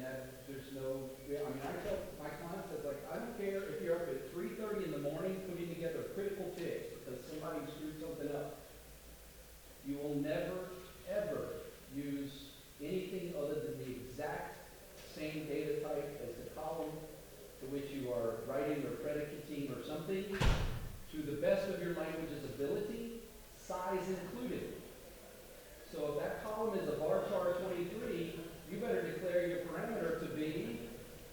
that there's no, I mean, I tell my clients, it's like, I don't care if you're up at 3:30 in the morning putting together a critical fix because somebody screwed something up. You will never, ever use anything other than the exact same data type as the column to which you are writing or predicating or something to the best of your language's ability, size included. So if that column is a varchar 23, you better declare your parameter to be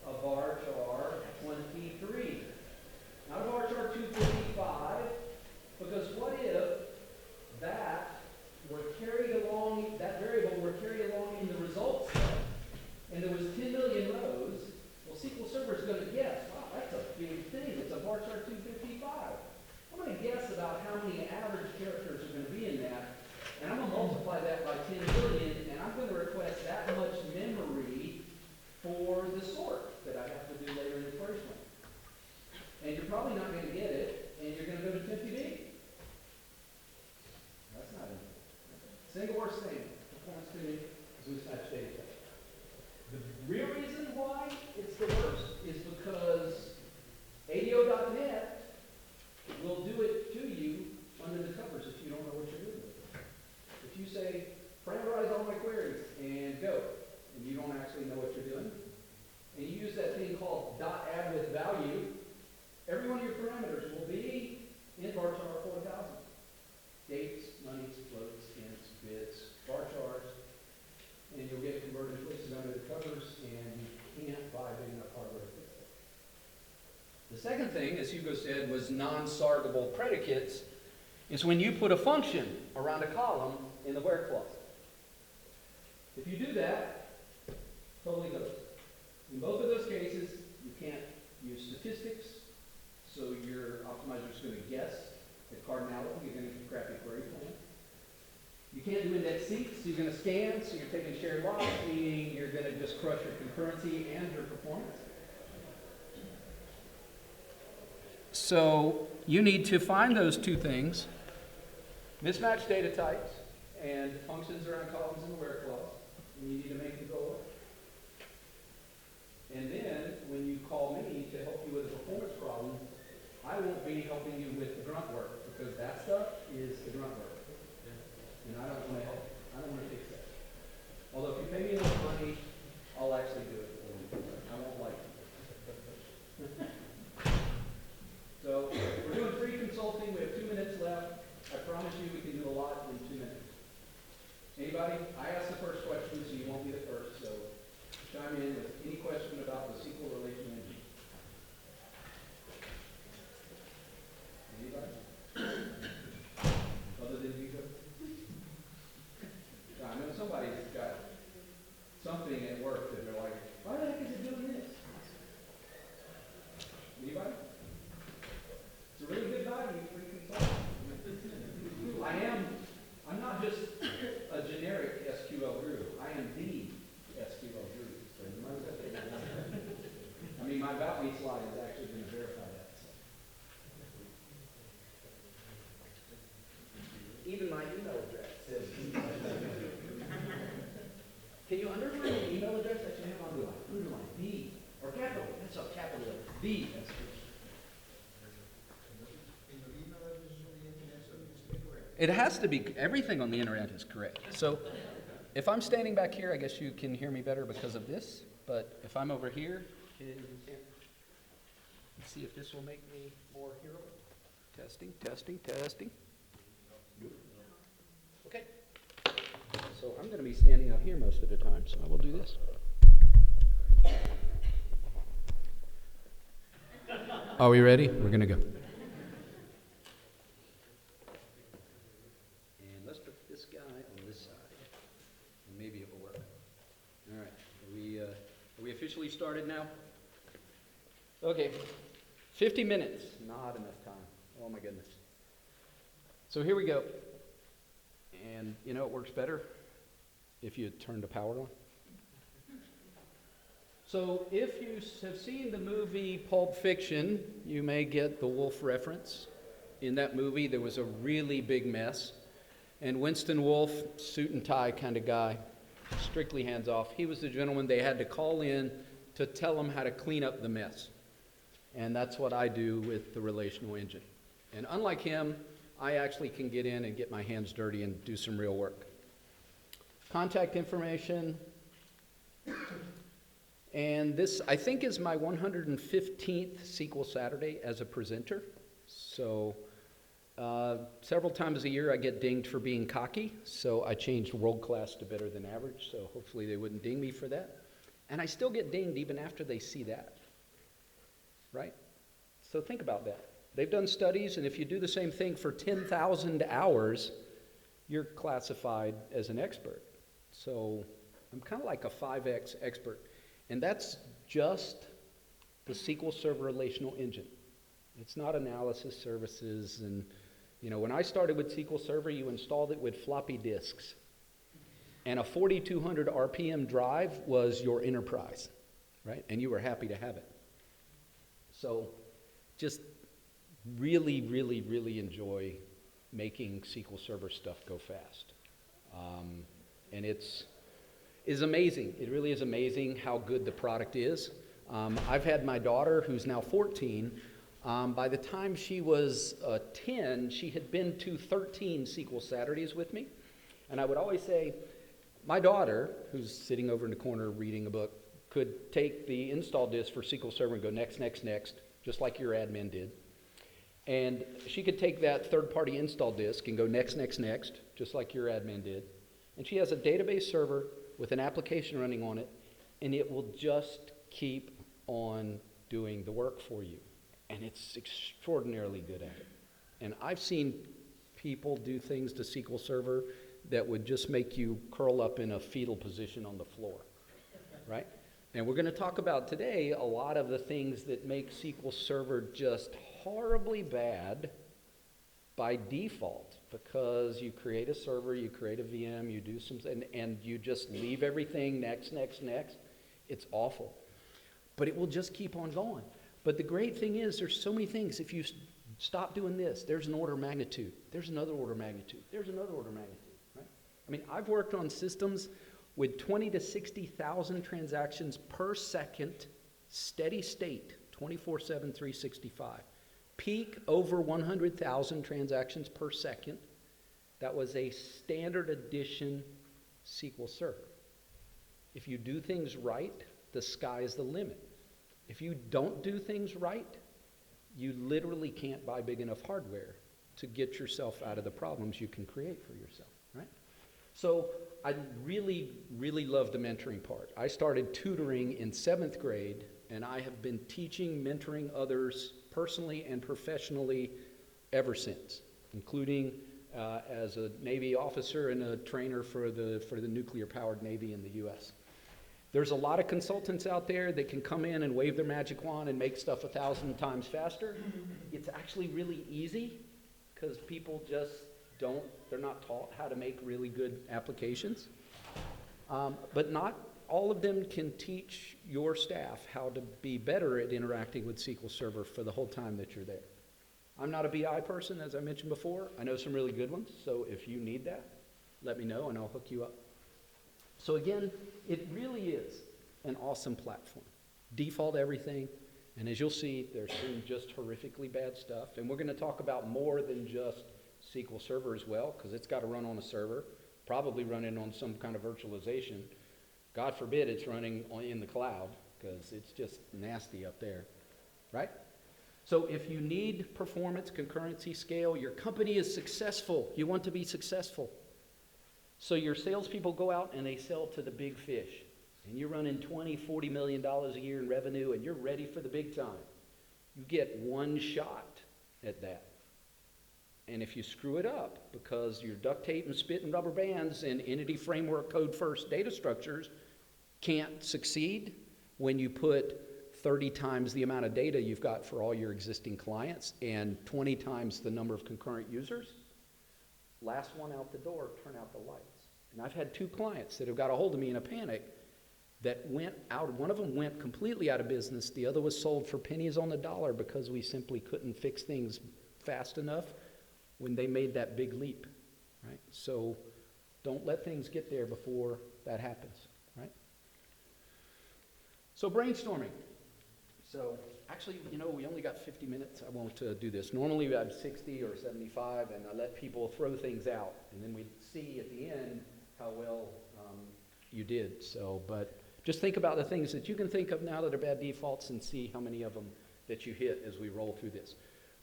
a varchar 23. Not a varchar 255, because what if that variable were carried along in the results set, and there was 10 million rows, well, SQL Server is going to guess, wow, that's a big thing, it's a varchar 255. I'm going to guess about how many average characters are going to be in that, and I'm going to multiply that by 10 million, and I'm going to request that much memory for the sort that I have to do later in the query point. And you're probably not going to get it, and you're going to go to TempUD. That's not it. Single worst thing, performance tuning, mismatch data type. The real reason why it's the worst is because ADO.NET will do it to you under the covers if you don't know what you're doing with it. If you say, parameterize all my queries and go, and you don't actually know what you're doing, and you use that thing called .add with value, every one of your parameters will be in varchar 4000. Dates, monies, floats, ints, bits, varchars, and you'll get converted places under the covers, and you can't buy big enough hardware to fix it. The second thing, as Hugo said, was non-sargable predicates, is when you put a function around a column in the where clause. If you do that, totally goes. In both of those cases, you can't use statistics, so your optimizer is going to guess at cardinality. You're going to get a crappy query plan. You can't do index seats, so you're going to scan, so you're taking shared loss, meaning you're going to just crush your concurrency and your performance. So you need to find those two things, mismatch data types and functions around columns in the where clause, and you need to make them go away. And then, when you call me to help you with a performance problem, I won't be helping you with the grunt work, because that stuff is the grunt work. And I don't want to help. I don't want to fix that. Although if you pay me enough money, I'll actually do it for you. I won't like it. So, we're doing free consulting. We have 2 minutes left. I promise you we can do a lot in 2 minutes. Anybody? I asked the first question, so you won't be the first. So, chime in with any question about the SQL relation engine. Anybody? Other than Hugo? I know somebody's got something at work that they're like, why the heck is it doing this? Anybody? It's a really good value for consulting. I'm not just a generic SQL guru. I am the SQL guru. So you might have to take that. I mean, my about me slide is actually going to verify that. So. Even my email address says Can you underline the email address that you have underlined? Underline the, or capital. That's a capital letter. The SQL. It has to be, everything on the internet is correct. So if I'm standing back here, I guess you can hear me better because of this. But if I'm over here, let's see if this will make me more hearable. Testing, testing, testing. Okay. So I'm going to be standing out here most of the time, so I will do this. Are we ready? We're going to go. Are we officially started now? Okay, 50 minutes, not enough time. Oh my goodness. So here we go. And you know it works better if you turn the power on. So if you have seen the movie Pulp Fiction, you may get the Wolf reference. In that movie, there was a really big mess. And Winston Wolfe, suit and tie kind of guy, strictly hands-off. He was the gentleman they had to call in to tell them how to clean up the mess. And that's what I do with the relational engine. And unlike him, I actually can get in and get my hands dirty and do some real work. Contact information. And this, I think, is my 115th SQL Saturday as a presenter. So several times a year I get dinged for being cocky, so I changed world class to better than average, so hopefully they wouldn't ding me for that. And I still get dinged even after they see that, right? So think about that. They've done studies, and if you do the same thing for 10,000 hours, you're classified as an expert. So I'm kind of like a 5X expert. And that's just the SQL Server relational engine. It's not analysis services. And, you know, when I started with SQL Server, you installed it with floppy disks. And a 4,200 RPM drive was your enterprise, right? And you were happy to have it. So just really, really, really enjoy making SQL Server stuff go fast. And it's amazing. It really is amazing how good the product is. I've had my daughter, who's now 14, by the time she was 10, she had been to 13 SQL Saturdays with me. And I would always say, my daughter, who's sitting over in the corner reading a book, could take the install disk for SQL Server and go next, next, next, just like your admin did. And she could take that third-party install disk and go next, next, next, just like your admin did. And she has a database server with an application running on it, and it will just keep on doing the work for you. And it's extraordinarily good at it. And I've seen people do things to SQL Server that would just make you curl up in a fetal position on the floor, right? And we're going to talk about today a lot of the things that make SQL Server just horribly bad by default, because you create a server, you create a VM, you do some, and you just leave everything next, next, next. It's awful. But it will just keep on going. But the great thing is there's so many things. If you stop doing this, there's an order of magnitude. There's another order of magnitude. There's another order of magnitude, right? I mean, I've worked on systems with 20 to 60,000 transactions per second, steady state, 24/7, 365. Peak over 100,000 transactions per second. That was a standard edition SQL Server. If you do things right, the sky is the limit. If you don't do things right, you literally can't buy big enough hardware to get yourself out of the problems you can create for yourself, right? So I really, really love the mentoring part. I started tutoring in 7th grade, and I have been teaching, mentoring others personally and professionally ever since, including as a Navy officer and a trainer for the nuclear-powered Navy in the U.S. There's a lot of consultants out there that can come in and wave their magic wand and make stuff 1,000 times faster. It's actually really easy because people just they're not taught how to make really good applications. But not all of them can teach your staff how to be better at interacting with SQL Server for the whole time that you're there. I'm not a BI person, as I mentioned before. I know some really good ones, so if you need that, let me know and I'll hook you up. So again, it really is an awesome platform. Default everything, and as you'll see, there's some just horrifically bad stuff, and we're going to talk about more than just SQL Server as well, because it's got to run on a server, probably running on some kind of virtualization. God forbid it's running in the cloud, because it's just nasty up there, right? So if you need performance, concurrency, scale, your company is successful. You want to be successful. So your salespeople go out and they sell to the big fish. And you're running $20, $40 million a year in revenue, and you're ready for the big time. You get one shot at that. And if you screw it up because your duct tape and spit and rubber bands and entity framework code first data structures can't succeed when you put 30 times the amount of data you've got for all your existing clients and 20 times the number of concurrent users, last one out the door, turn out the lights. And I've had 2 clients that have got a hold of me in a panic that went out. One of them went completely out of business. The other was sold for pennies on the dollar because we simply couldn't fix things fast enough when they made that big leap, right? So don't let things get there before that happens, right? So brainstorming. So actually, we only got 50 minutes. I won't do this. Normally we have 60 or 75, and I let people throw things out, and then we see at the end how well you did. So, but just think about the things that you can think of now that are bad defaults and see how many of them that you hit as we roll through this.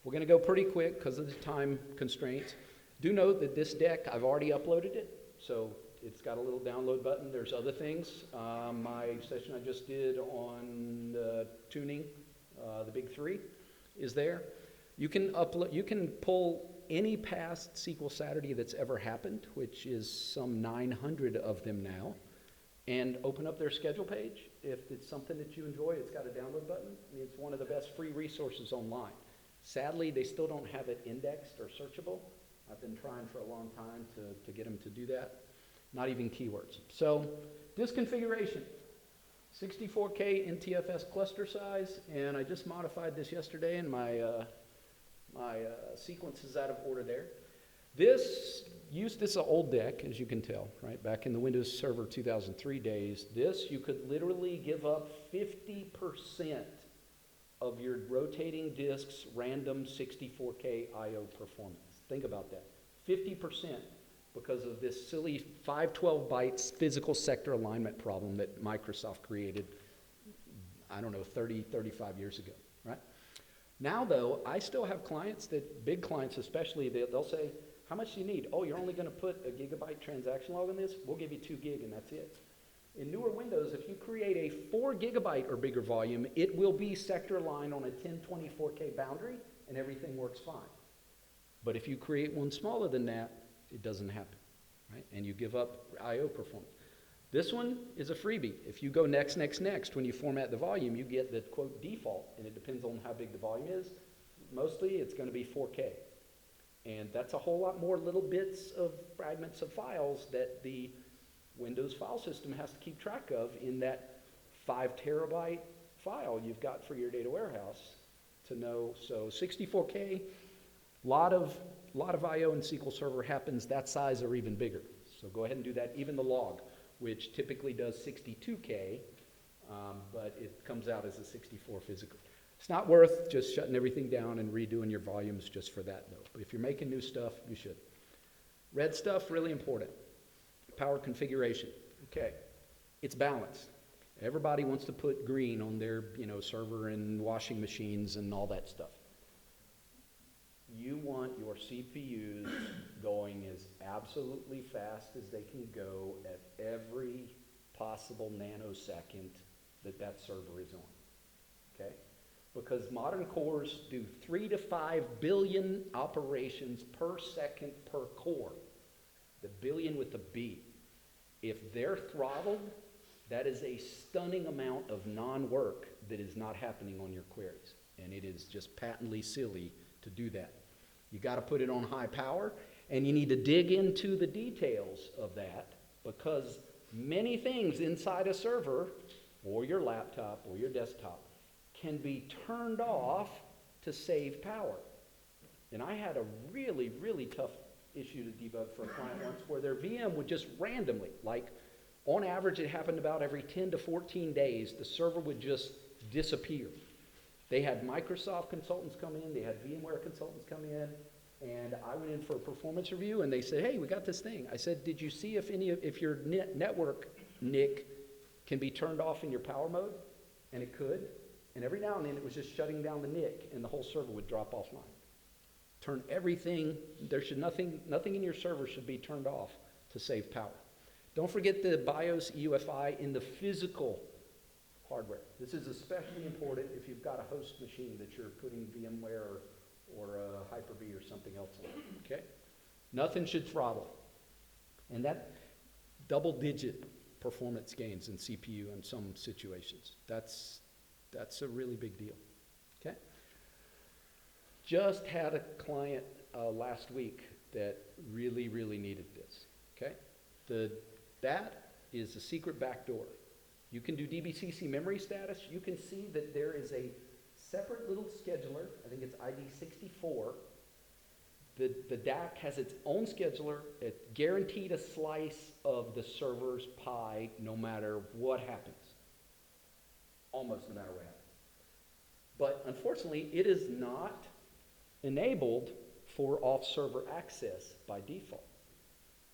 We're going to go pretty quick because of the time constraints. Do note that this deck, I've already uploaded it, so it's got a little download button. There's other things. My session I just did on tuning, the big three, is there. You can upload. You can pull any past SQL Saturday that's ever happened, which is some 900 of them now, and open up their schedule page. If it's something that you enjoy, it's got a download button. I mean, it's one of the best free resources online. Sadly, they still don't have it indexed or searchable. I've been trying for a long time to get them to do that. Not even keywords. So, disk configuration. 64K NTFS cluster size, and I just modified this yesterday, and my sequence is out of order there. This is an old deck, as you can tell, right? Back in the Windows Server 2003 days, you could literally give up 50% of your rotating disk's random 64K I/O performance. Think about that. 50% because of this silly 512 bytes physical sector alignment problem that Microsoft created, I don't know, 30, 35 years ago, right? Now, though, I still have clients big clients especially, they'll say, how much do you need? Oh, you're only going to put a gigabyte transaction log on this? We'll give you 2 gig and that's it. In newer Windows, if you create a 4 gigabyte or bigger volume, it will be sector aligned on a 1024K boundary and everything works fine. But if you create one smaller than that, it doesn't happen, right? And you give up I/O performance. This one is a freebie. If you go next, when you format the volume, you get the, quote, default, and it depends on how big the volume is. Mostly, it's going to be 4K. And that's a whole lot more little bits of fragments of files that the Windows file system has to keep track of in that 5 terabyte file you've got for your data warehouse to know. So 64K, lot of I/O in SQL Server happens that size or even bigger. So go ahead and do that. Even the log, which typically does 62K, but it comes out as a 64 physical. It's not worth just shutting everything down and redoing your volumes just for that, though. But if you're making new stuff, you should. Red stuff, really important. Power configuration. Okay, it's balanced. Everybody wants to put green on their, server and washing machines and all that stuff. You want your CPUs going as absolutely fast as they can go at every possible nanosecond that server is on, okay? Because modern cores do 3 to 5 billion operations per second per core. The billion with a B. If they're throttled, that is a stunning amount of non-work that is not happening on your queries. And it is just patently silly to do that. You got to put it on high power, and you need to dig into the details of that because many things inside a server or your laptop or your desktop can be turned off to save power. And I had a really, really tough issue to debug for a client once where their VM would just randomly, like on average it happened about every 10 to 14 days, the server would just disappear. They had Microsoft consultants come in, they had VMware consultants come in, and I went in for a performance review and they said, hey, we got this thing. I said, did you see if your network NIC can be turned off in your power mode? And it could. And every now and then it was just shutting down the NIC and the whole server would drop offline. Turn everything, nothing in your server should be turned off to save power. Don't forget the BIOS UEFI in the physical hardware. This is especially important if you've got a host machine that you're putting VMware or Hyper-V or something else on, okay? Nothing should throttle. And that double-digit performance gains in CPU in some situations. That's a really big deal, okay? Just had a client last week that really, really needed this, okay? That is a secret backdoor. You can do DBCC memory status. You can see that there is a separate little scheduler, I think it's ID 64, The DAC has its own scheduler. It guaranteed a slice of the server's pie no matter what happens. Almost no matter what happens. But unfortunately, it is not enabled for off-server access by default.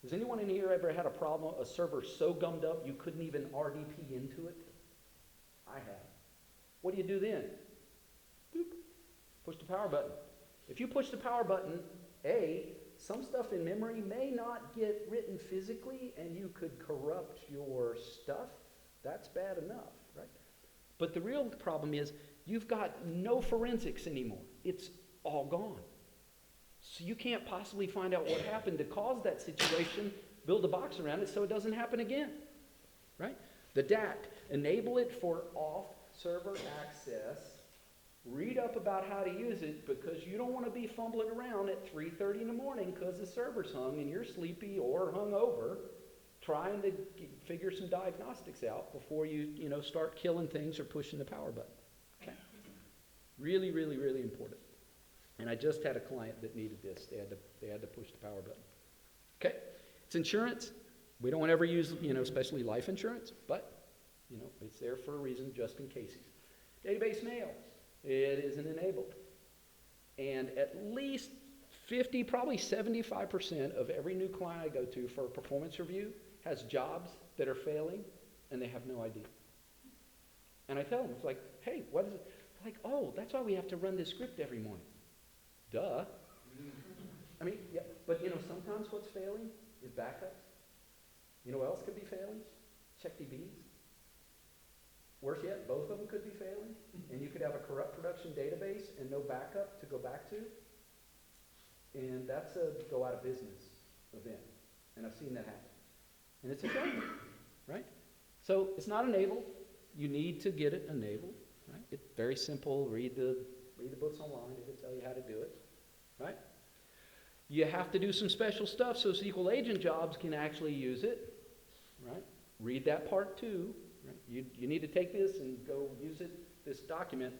Has anyone in here ever had a problem, a server so gummed up you couldn't even RDP into it? I have. What do you do then? Boop. Push the power button. If you push the power button, some stuff in memory may not get written physically and you could corrupt your stuff. That's bad enough, right? But the real problem is you've got no forensics anymore. It's all gone. So you can't possibly find out what happened to cause that situation, build a box around it so it doesn't happen again, right? The DAC, enable it for off-server access. Read up about how to use it because you don't want to be fumbling around at 3:30 in the morning because the server's hung and you're sleepy or hungover trying to figure some diagnostics out before you start killing things or pushing the power button. Okay? Really, really, really important. And I just had a client that needed this. They had to push the power button. Okay? It's insurance. We don't ever use, especially life insurance, but, it's there for a reason just in case. Database mail. It isn't enabled. And at least 50, probably 75% of every new client I go to for a performance review has jobs that are failing and they have no idea. And I tell them, it's like, hey, what is it? Like, oh, that's why we have to run this script every morning. Duh. I mean, yeah, but sometimes what's failing is backups. You know what else could be failing? CheckDBs. Worse yet, both of them could be failing, and you could have a corrupt production database and no backup to go back to, and that's a go out of business event, and I've seen that happen. And it's a shame, right? So it's not enabled. You need to get it enabled, right? It's very simple. Read the books online. It'll tell you how to do it, right? You have to do some special stuff so SQL agent jobs can actually use it, right? Read that part too. Right? You need to take this and go use it, this document,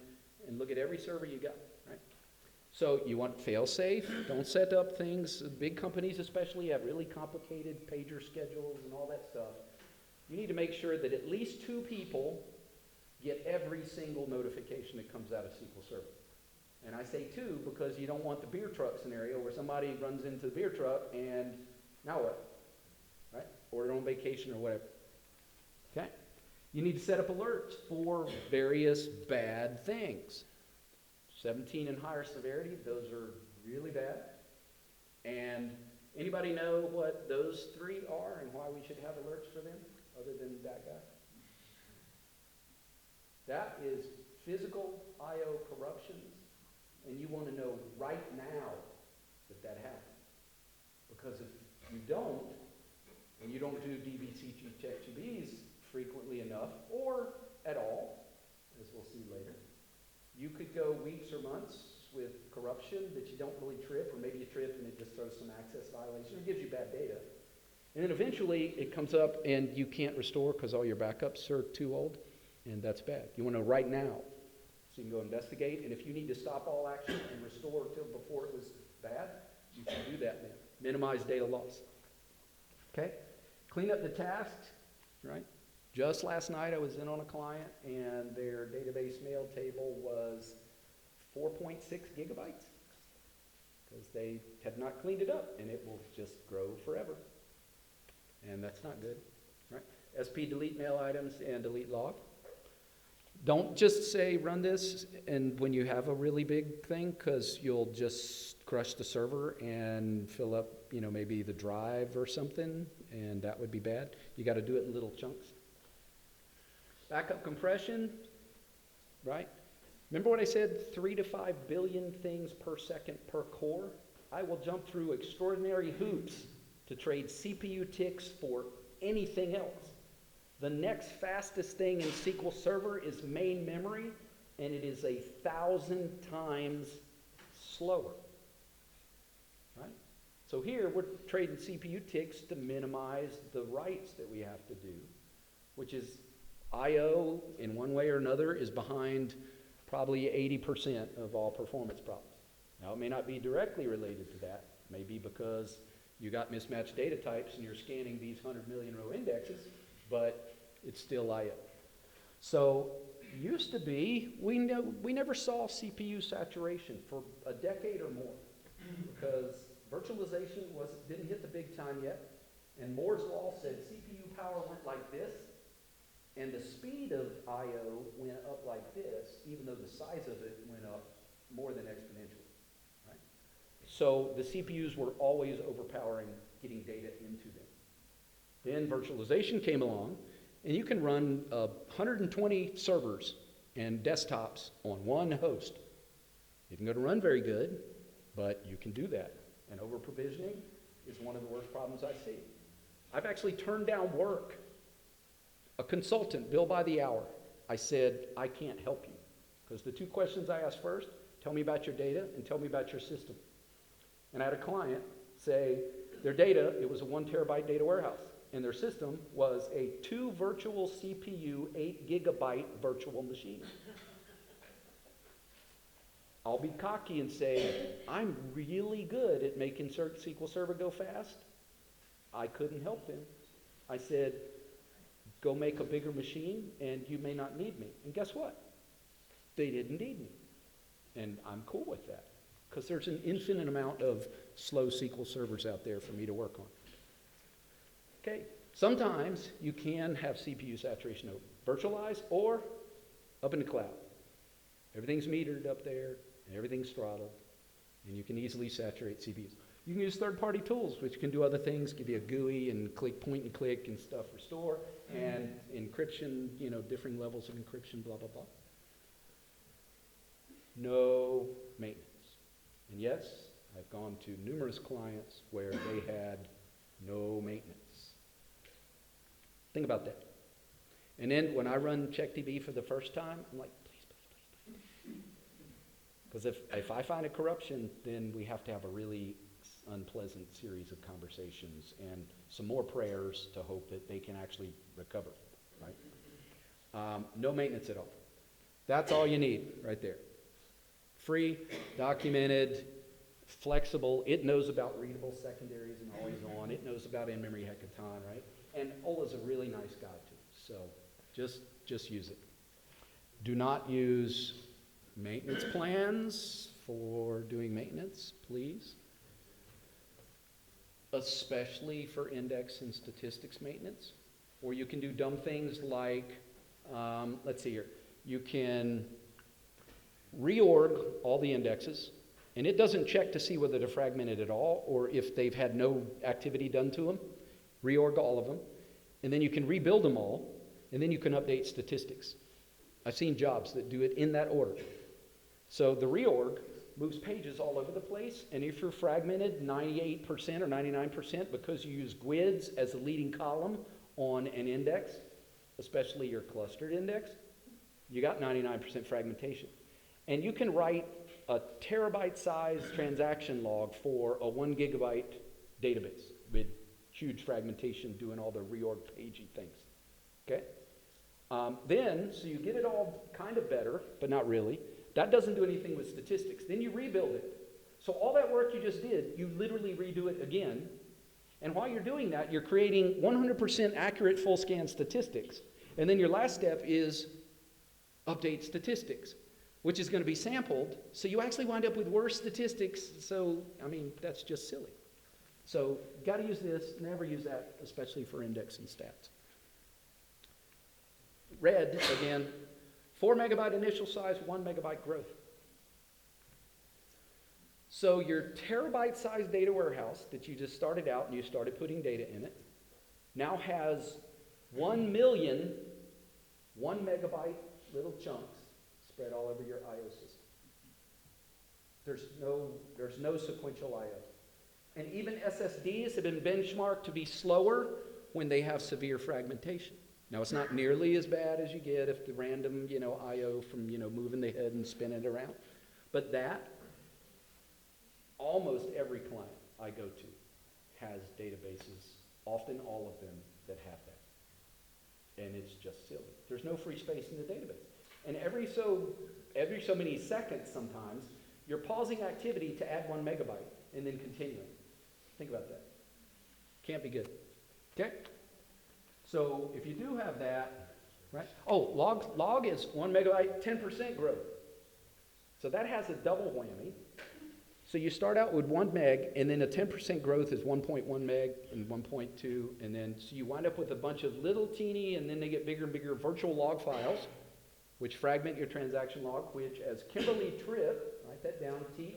and look at every server you got, right? So you want fail-safe. Don't set up things. Big companies especially have really complicated pager schedules and all that stuff. You need to make sure that at least 2 people get every single notification that comes out of SQL Server. And I say 2 because you don't want the beer truck scenario where somebody runs into the beer truck and now what, right? Or they're on vacation or whatever. Okay? You need to set up alerts for various bad things. 17 and higher severity, those are really bad. And anybody know what those 3 are and why we should have alerts for them other than that guy? That is physical I/O corruptions, and you want to know right now that happened. Because if you don't, and you don't do DBCG check-GBs frequently enough, or at all, as we'll see later, you could go weeks or months with corruption that you don't really trip, or maybe you trip and it just throws some access violation, or gives you bad data. And then eventually it comes up and you can't restore because all your backups are too old, and that's bad. You want to know right now, so you can go investigate, and if you need to stop all action and restore till before it was bad, you can do that then. Minimize data loss. Okay? Clean up the tasks, right? Just last night I was in on a client and their database mail table was 4.6 gigabytes because they had not cleaned it up, and it will just grow forever. And that's not good, right? SP delete mail items and delete log. Don't just say run this and when you have a really big thing, because you'll just crush the server and fill up, maybe the drive or something, and that would be bad. You got to do it in little chunks. Backup compression, right? Remember what I said, 3 to 5 billion things per second per core? I will jump through extraordinary hoops to trade CPU ticks for anything else. The next fastest thing in SQL Server is main memory, and it is 1,000 times slower, right? So here we're trading CPU ticks to minimize the writes that we have to do, which is I/O in one way or another is behind probably 80% of all performance problems. Now it may not be directly related to that, Maybe because you got mismatched data types and you're scanning these 100 million row indexes, but it's still I/O. So used to be, we never saw CPU saturation for a decade or more because virtualization didn't hit the big time yet, and Moore's law said CPU power went like this, and the speed of I/O went up like this, even though the size of it went up more than exponentially. Right? So the CPUs were always overpowering getting data into them. Then virtualization came along, and you can run 120 servers and desktops on one host. Isn't going to run very good, but you can do that. And over-provisioning is one of the worst problems I see. I've actually turned down work. A consultant, bill by the hour. I said, I can't help you. Because the two questions I asked first, tell me about your data and tell me about your system. And I had a client say their data, it was a 1 terabyte data warehouse. And their system was a 2 virtual CPU, 8 gigabyte virtual machine. I'll be cocky and say, I'm really good at making SQL Server go fast. I couldn't help them. I said, go make a bigger machine and you may not need me. And guess what? They didn't need me. And I'm cool with that because there's an infinite amount of slow SQL servers out there for me to work on. Okay, sometimes you can have CPU saturation virtualized or up in the cloud. Everything's metered up there and everything's throttled and you can easily saturate CPUs. You can use third-party tools which can do other things, give you a GUI and point and click and stuff, restore, and encryption, different levels of encryption, blah, blah, blah. No maintenance. And yes, I've gone to numerous clients where they had no maintenance. Think about that. And then when I run CheckDB for the first time, I'm like, please, please, please, please. Because if I find a corruption, then we have to have a really unpleasant series of conversations and some more prayers to hope that they can actually recover, right? No maintenance at all. That's all you need right there. Free, documented, flexible. It knows about readable secondaries and always on. It knows about in-memory hackathon, right? And Ola's a really nice guy too. So just use it. Do not use maintenance plans for doing maintenance, please. Especially for index and statistics maintenance. Or you can do dumb things like, let's see here, you can reorg all the indexes, and it doesn't check to see whether they're fragmented at all or if they've had no activity done to them. Reorg all of them, and then you can rebuild them all, and then you can update statistics. I've seen jobs that do it in that order. So the reorg moves pages all over the place, and if you're fragmented 98% or 99% because you use GUIDs as a leading column on an index, especially your clustered index, you got 99% fragmentation. And you can write a terabyte-sized transaction log for a 1 gigabyte database with huge fragmentation doing all the reorg pagey things, okay? So you get it all kind of better, but not really. That doesn't do anything with statistics. Then you rebuild it. So all that work you just did, you literally redo it again. And while you're doing that, you're creating 100% accurate full scan statistics. And then your last step is update statistics, which is going to be sampled. So you actually wind up with worse statistics. So, that's just silly. So got to use this. Never use that, especially for index and stats. Red, again, 4 megabyte initial size, 1 megabyte growth. So your terabyte-sized data warehouse that you just started out and you started putting data in it now has 1 million 1 megabyte little chunks spread all over your I/O system. There's no sequential I/O. And even SSDs have been benchmarked to be slower when they have severe fragmentation. Now, it's not nearly as bad as you get if the random, I/O from, moving the head and spinning it around. But that, almost every client I go to has databases, often all of them, that have that. And it's just silly. There's no free space in the database. And every so many seconds sometimes, you're pausing activity to add 1 megabyte and then continuing. Think about that. Can't be good. Okay? So if you do have that, right? Oh, log is 1 megabyte, 10% growth. So that has a double whammy. So you start out with 1 meg, and then a 10% growth is 1.1 meg and 1.2, and then so you wind up with a bunch of little teeny, and then they get bigger and bigger virtual log files, which fragment your transaction log, which, as Kimberly Tripp, write that down, Tripp,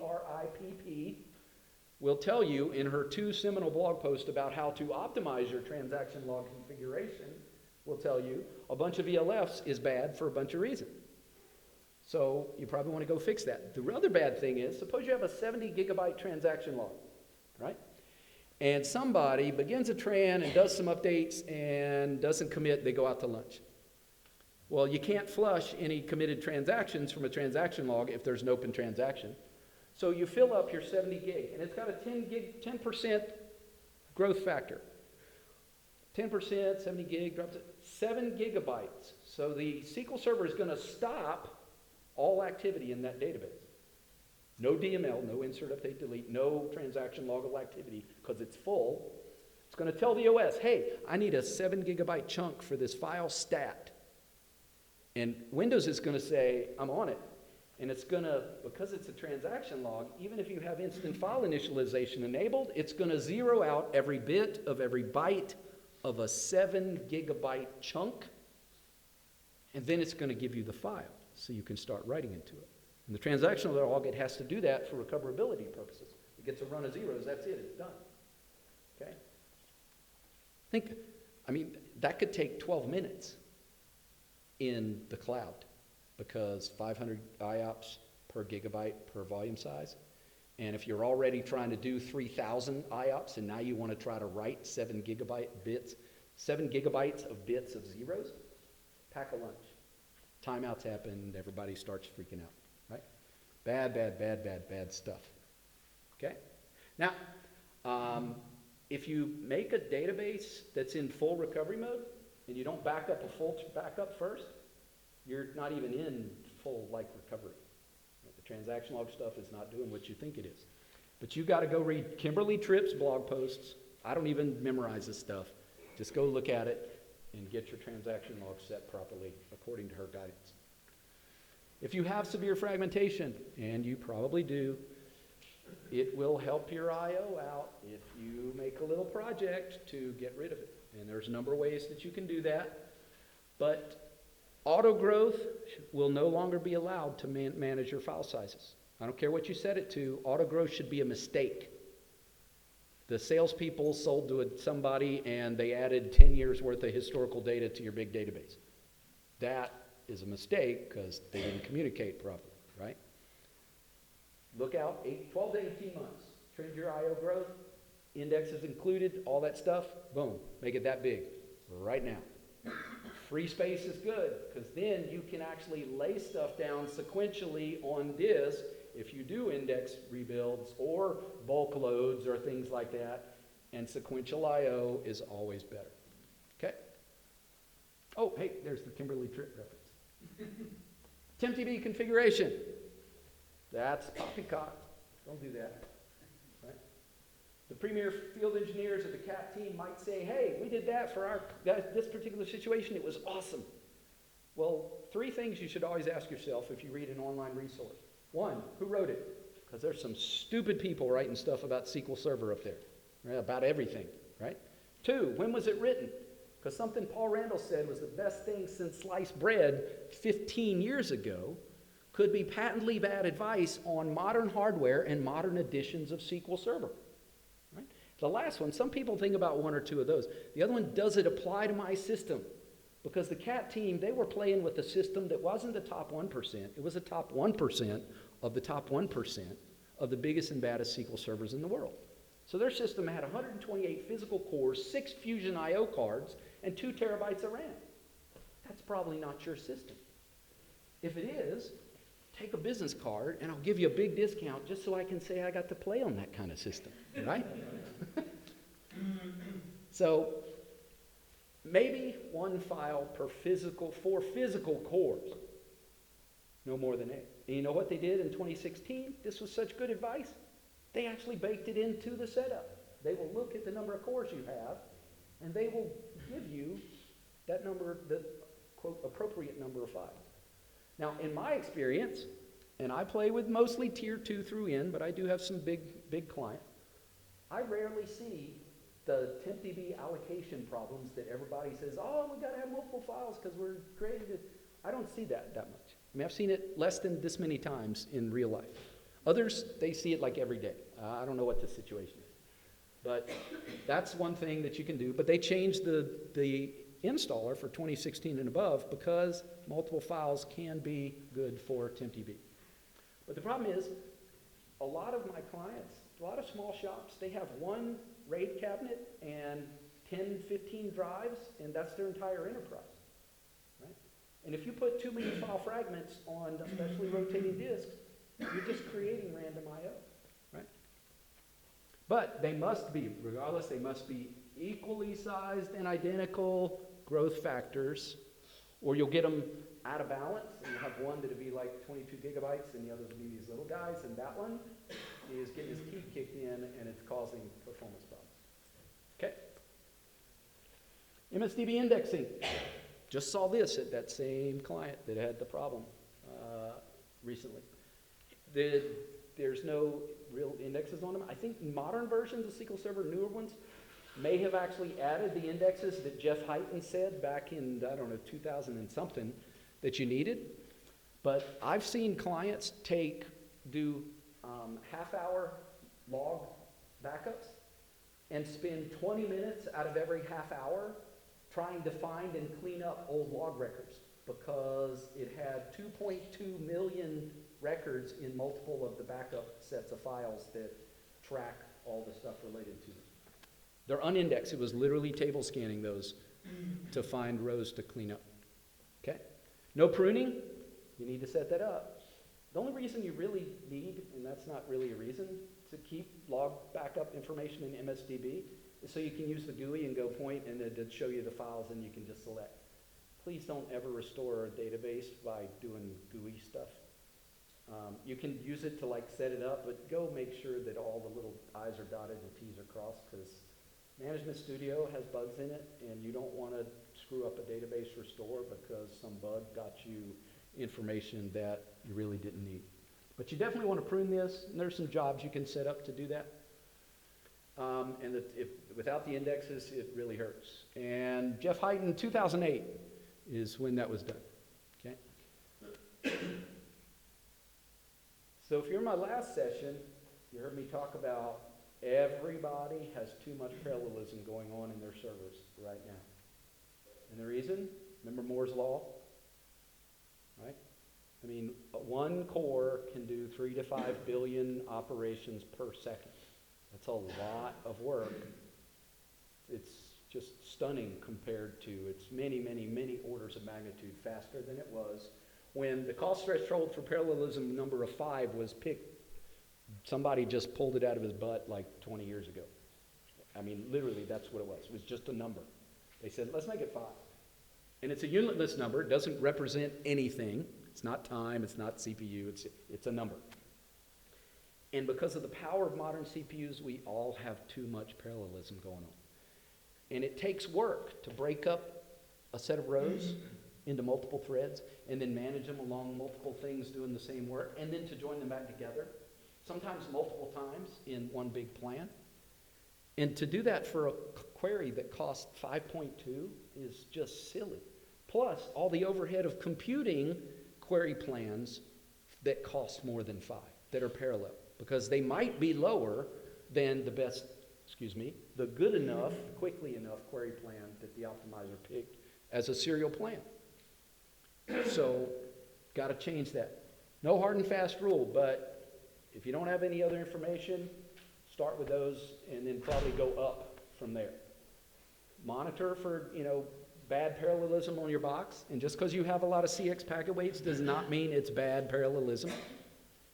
will tell you in her 2 seminal blog posts about how to optimize your transaction log configuration, will tell you a bunch of ELFs is bad for a bunch of reasons. So you probably want to go fix that. The other bad thing is, suppose you have a 70 gigabyte transaction log, right? And somebody begins a tran and does some updates and doesn't commit, they go out to lunch. Well, you can't flush any committed transactions from a transaction log if there's an open transaction. So you fill up your 70 gig, and it's got a 10% growth factor. 10%, 70 gig, drops it 7 gigabytes. So the SQL Server is going to stop all activity in that database. No DML, no insert, update, delete, no transaction logable activity because it's full. It's going to tell the OS, hey, I need a 7 gigabyte chunk for this file stat. And Windows is going to say, I'm on it. And it's going to, because it's a transaction log, even if you have instant file initialization enabled, it's going to zero out every bit of every byte of a 7 gigabyte chunk. And then it's going to give you the file so you can start writing into it. And the transaction log, it has to do that for recoverability purposes. It gets a run of zeros, that's it, it's done. Okay? That could take 12 minutes in the cloud because 500 IOPS per gigabyte per volume size. And if you're already trying to do 3,000 IOPS and now you want to try to write 7 gigabytes of bits of zeros, pack a lunch. Timeouts happen, everybody starts freaking out, right? Bad stuff. Okay? Now, if you make a database that's in full recovery mode and you don't back up a full backup first, you're not even in full recovery. The transaction log stuff is not doing what you think it is. But you got to go read Kimberly Tripp's blog posts. I don't even memorize this stuff. Just go look at it and get your transaction log set properly according to her guidance. If you have severe fragmentation, and you probably do, it will help your I/O out if you make a little project to get rid of it. And there's a number of ways that you can do that. But auto growth will no longer be allowed to manage your file sizes. I don't care what you set it to, auto growth should be a mistake. The salespeople sold to somebody and they added 10 years worth of historical data to your big database. That is a mistake because they didn't communicate properly, right? Look out 12 to 18 months. Trend your I/O growth, indexes included, all that stuff, boom, make it that big right now. Free space is good because then you can actually lay stuff down sequentially on disk if you do index rebuilds or bulk loads or things like that, and sequential I/O is always better. Okay? Oh, hey, there's the Kimberly Tripp reference. TempDB configuration. That's poppycock. Don't do that. Right? The premier field engineers of the CAT team might say, hey, we did that for this particular situation. It was awesome. Well, 3 things you should always ask yourself if you read an online resource. 1, who wrote it? Because there's some stupid people writing stuff about SQL Server up there, right? About everything, right? 2, when was it written? Because something Paul Randall said was the best thing since sliced bread 15 years ago could be patently bad advice on modern hardware and modern editions of SQL Server. Right? The last one, some people think about 1 or 2 of those. The other one, does it apply to my system? Because the CAT team, they were playing with a system that wasn't the top 1%. It was the top 1% of the top 1% of the biggest and baddest SQL servers in the world. So their system had 128 physical cores, 6 Fusion I/O cards, and 2 terabytes of RAM. That's probably not your system. If it is, take a business card and I'll give you a big discount just so I can say I got to play on that kind of system, right? So maybe 1 file per for physical cores, no more than 8. And you know what they did in 2016? This was such good advice. They actually baked it into the setup. They will look at the number of cores you have, and they will give you that number, the quote appropriate number of files. Now, in my experience, and I play with mostly tier 2 through N, but I do have some big clients, I rarely see the TempDB allocation problems that everybody says, oh, we got to have multiple files because we're creating it. I don't see that much. I mean, I've seen it less than this many times in real life. Others, they see it like every day. I don't know what the situation is. But that's one thing that you can do. But they changed the installer for 2016 and above because multiple files can be good for TempDB. But the problem is, a lot of my clients, a lot of small shops, they have one RAID cabinet and 10, 15 drives, and that's their entire enterprise. Right? And if you put too many file fragments on especially rotating disks, you're just creating random I/O. Right? But they must be, regardless, they must be equally sized and identical growth factors, or you'll get them out of balance, and you'll have one that'll be like 22 gigabytes, and the others will be these little guys, and that one is getting his teeth kicked in, and it's causing performance problems. Okay. MSDB indexing. Just saw this at that same client that had the problem recently. There's no real indexes on them. I think modern versions of SQL Server, newer ones, may have actually added the indexes that Jeff Heighton said back in, I don't know, 2000 and something that you needed. But I've seen clients do half-hour log backups and spend 20 minutes out of every half hour trying to find and clean up old log records because it had 2.2 million records in multiple of the backup sets of files that track all the stuff related to them. They're unindexed. It was literally table scanning those to find rows to clean up. Okay? No pruning. You need to set that up. The only reason you really need, and that's not really a reason, to keep log backup information in MSDB is so you can use the GUI and go point and it'll show you the files and you can just select. Please don't ever restore a database by doing GUI stuff. You can use it to like set it up, but go make sure that all the little I's are dotted and T's are crossed because Management Studio has bugs in it and you don't want to screw up a database restore because some bug got you information that you really didn't need. But you definitely want to prune this, and there's some jobs you can set up to do that. And without the indexes, it really hurts. And Jeff Heighton, 2008 is when that was done. Okay. So if you're in my last session, you heard me talk about everybody has too much parallelism going on in their servers right now. And the reason? Remember Moore's Law? Right? I mean, one core can do 3 to 5 billion operations per second. That's a lot of work. It's just stunning compared to, it's many, many, many orders of magnitude faster than it was when the cost threshold for parallelism number of 5 was picked. Somebody just pulled it out of his butt like 20 years ago. I mean, literally, that's what it was. It was just a number. They said, let's make it 5. And it's a unitless number. It doesn't represent anything. It's not time. It's not CPU. It's a number. And because of the power of modern CPUs, we all have too much parallelism going on. And it takes work to break up a set of rows into multiple threads and then manage them along multiple things doing the same work and then to join them back together, sometimes multiple times in one big plan. And to do that for a query that costs 5.2 is just silly. Plus, all the overhead of computing query plans that cost more than 5, that are parallel, because they might be lower than the good enough, quickly enough query plan that the optimizer picked as a serial plan. So, got to change that. No hard and fast rule, but if you don't have any other information, start with those and then probably go up from there. Monitor for, bad parallelism on your box, and just because you have a lot of CX packet weights does not mean it's bad parallelism.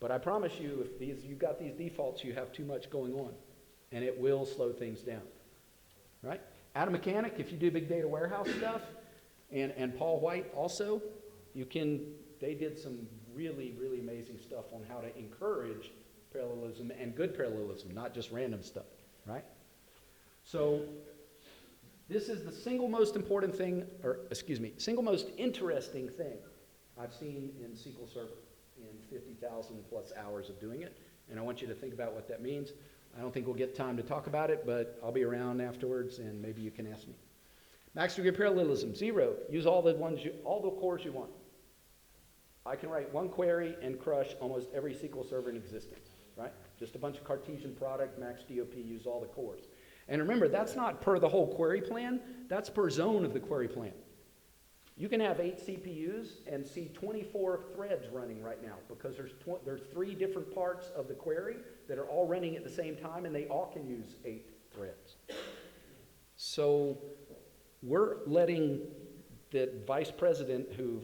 But I promise you, if you've got these defaults, you have too much going on, and it will slow things down. Right? Adam Mechanic, if you do big data warehouse stuff, and Paul White also, they did some really, really amazing stuff on how to encourage parallelism and good parallelism, not just random stuff. Right? So this is the single most important thing, or excuse me, single most interesting thing I've seen in SQL Server in 50,000 plus hours of doing it. And I want you to think about what that means. I don't think we'll get time to talk about it, but I'll be around afterwards and maybe you can ask me. Max degree parallelism, 0. Use all the cores you want. I can write one query and crush almost every SQL server in existence, right? Just a bunch of Cartesian product, max DOP, use all the cores. And remember, that's not per the whole query plan, that's per zone of the query plan. You can have 8 CPUs and see 24 threads running right now because there's 3 different parts of the query that are all running at the same time and they all can use 8 threads. So we're letting the vice president who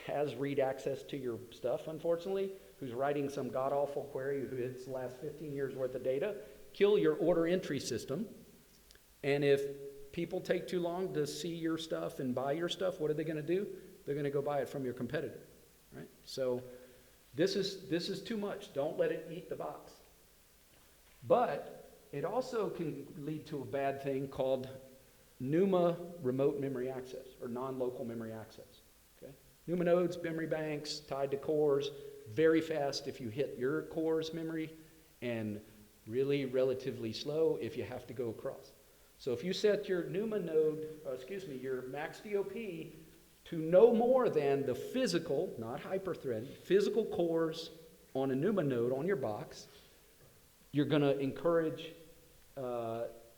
has read access to your stuff, unfortunately, who's writing some god-awful query who hits the last 15 years worth of data, kill your order entry system. And if people take too long to see your stuff and buy your stuff, what are they going to do? They're going to go buy it from your competitor, right? So this is too much. Don't let it eat the box. But it also can lead to a bad thing called NUMA remote memory access, or non-local memory access. Okay? NUMA nodes, memory banks, tied to cores, very fast if you hit your core's memory, and really relatively slow if you have to go across. So if you set your NUMA node, your max DOP to no more than the physical, not hyper-threaded, physical cores on a NUMA node on your box, you're going to encourage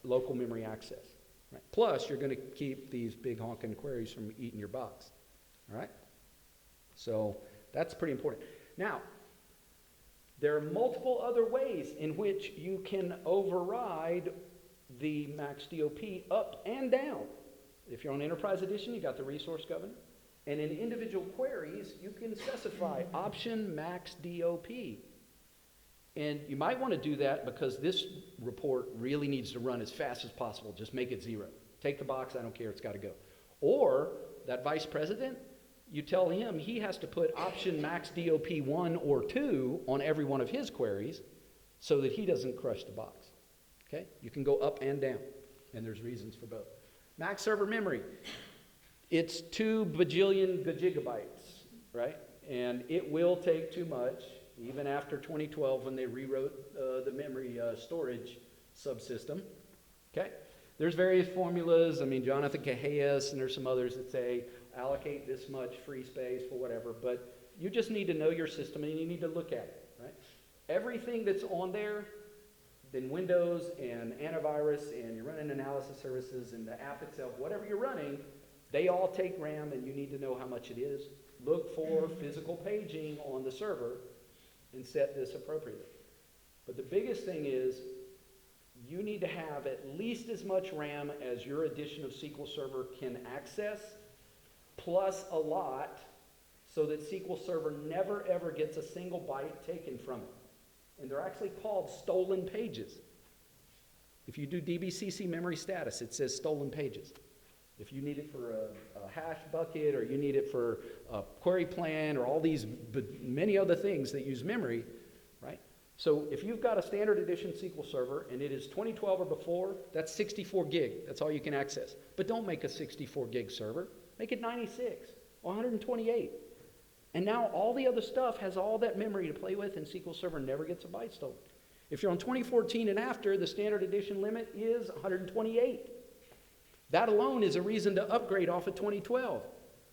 local memory access. Right? Plus, you're going to keep these big honking queries from eating your box. All right? So that's pretty important. Now, there are multiple other ways in which you can override the max DOP up and down. If you're on Enterprise Edition, you got the resource governor. And in individual queries, you can specify option max DOP. And you might want to do that because this report really needs to run as fast as possible. Just make it 0. Take the box, I don't care, it's got to go. Or that vice president, you tell him he has to put option max DOP 1 or 2 on every one of his queries so that he doesn't crush the box. Okay? You can go up and down, and there's reasons for both. Max server memory, it's 2 bajillion gigabytes, right? And it will take too much, even after 2012 when they rewrote the memory storage subsystem. Okay? There's various formulas. I mean, Jonathan Casillas, and there's some others that say allocate this much free space for whatever, but you just need to know your system and you need to look at it, right? Everything that's on there, then Windows and antivirus and you're running analysis services and the app itself, whatever you're running, they all take RAM and you need to know how much it is. Look for physical paging on the server and set this appropriately. But the biggest thing is you need to have at least as much RAM as your edition of SQL Server can access, plus a lot, so that SQL Server never ever gets a single byte taken from it. And they're actually called stolen pages. If you do DBCC memory status, it says stolen pages. If you need it for a hash bucket, or you need it for a query plan, or all these many other things that use memory, right? So if you've got a standard edition SQL Server and it is 2012 or before, that's 64 gig. That's all you can access. But don't make a 64 gig server. Make it 96 or 128. And now all the other stuff has all that memory to play with, and SQL Server never gets a byte stolen. If you're on 2014 and after, the standard edition limit is 128. That alone is a reason to upgrade off of 2012,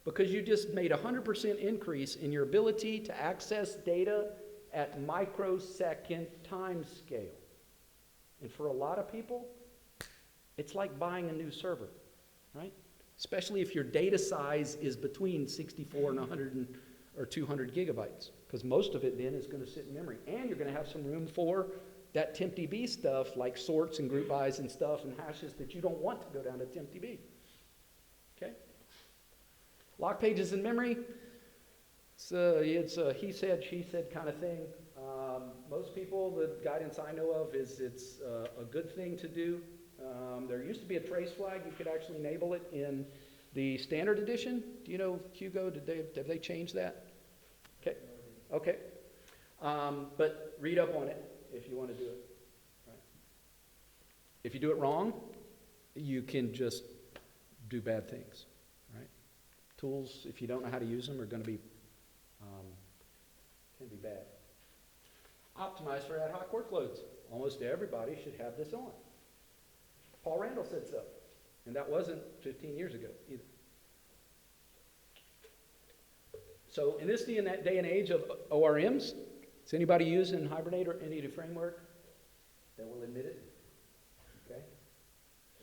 because you just made a 100% increase in your ability to access data at microsecond time scale. And for a lot of people, it's like buying a new server, right? Especially if your data size is between 64 and 100 or 200 gigabytes, because most of it then is going to sit in memory. And you're going to have some room for that TempDB stuff, like sorts and group bys and stuff and hashes that you don't want to go down to TempDB. Okay? Lock pages in memory. It's a he said, she said kind of thing. Most people, the guidance I know of is it's a good thing to do. There used to be a trace flag. You could actually enable it in the standard edition. Do you know, Hugo, did they change that? Okay. Okay. But read up on it if you want to do it. Right. If you do it wrong, you can just do bad things, right? Tools, if you don't know how to use them, are going to be, can be bad. Optimize for ad hoc workloads. Almost everybody should have this on. Paul Randall said so, and that wasn't 15 years ago either. So in this day and age of ORMs, is anybody using Hibernate or any framework that will admit it? Okay.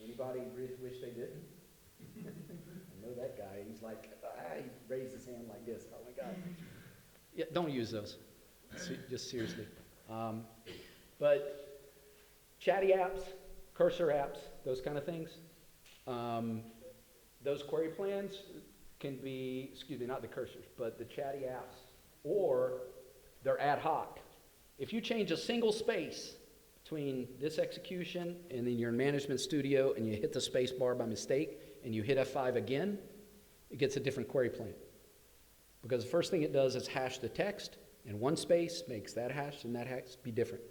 Anybody wish they didn't? I know that guy. He's like, he raised his hand like this. Oh my God. Yeah, don't use those. Just seriously. But chatty apps, cursor apps, those kind of things, those query plans can be, not the cursors, but the chatty apps, or they're ad hoc. If you change a single space between this execution and then you're in Management Studio and you hit the space bar by mistake and you hit F5 again, it gets a different query plan. Because the first thing it does is hash the text, and one space makes that hash and that hash be different.